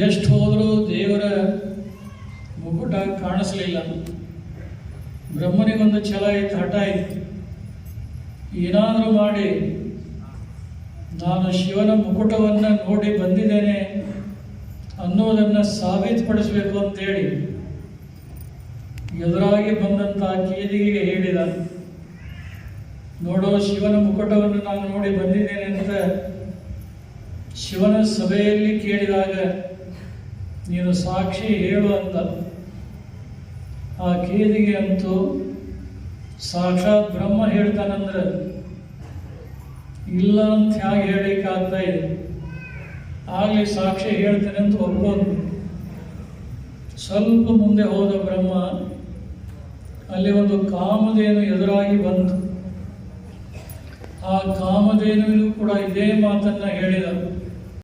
ಎಷ್ಟು ಹೋದರೂ ದೇವರ ಮುಗುಟ ಕಾಣಿಸ್ಲಿಲ್ಲ. ಬ್ರಹ್ಮನಿಗೊಂದು ಛಲ ಇತ್ತು, ಹಠ ಇತ್ತು, ಏನಾದರೂ ಮಾಡಿ ನಾನು ಶಿವನ ಮುಕುಟವನ್ನು ನೋಡಿ ಬಂದಿದ್ದೇನೆ ಅನ್ನೋದನ್ನು ಸಾಬೀತುಪಡಿಸಬೇಕು ಅಂತೇಳಿ ಎದುರಾಗಿ ಬಂದಂಥ ಕೇದಿಗೆ ಹೇಳಿದ, ನೋಡೋ ಶಿವನ ಮುಕುಟವನ್ನು ನಾನು ನೋಡಿ ಬಂದಿದ್ದೇನೆ ಅಂತ ಶಿವನ ಸಭೆಯಲ್ಲಿ ಕೇಳಿದಾಗ ನೀನು ಸಾಕ್ಷಿ ಹೇಳು ಅಂತ. ಆ ಕೇದಿಗೆ ಅಂತೂ ಸಾಕ್ಷಾತ್ ಬ್ರಹ್ಮ ಹೇಳ್ತಾನಂದ್ರೆ ಇಲ್ಲ ಅಂತ ಹೇಗೆ ಹೇಳಲಿಕ್ಕೆ ಆಗ್ತಾ ಇದೆ. ಆಗಲಿ ಸಾಕ್ಷಿ ಹೇಳ್ತೇನೆ ಅಂತ ಒಪ್ಕೊಂಡು ಸ್ವಲ್ಪ ಮುಂದೆ ಹೋದ ಬ್ರಹ್ಮ ಅಲ್ಲಿ ಒಂದು ಕಾಮಧೇನು ಎದುರಾಗಿ ಬಂತು. ಆ ಕಾಮಧೇನು ಕೂಡ ಇದೇ ಮಾತನ್ನ ಹೇಳಿದ,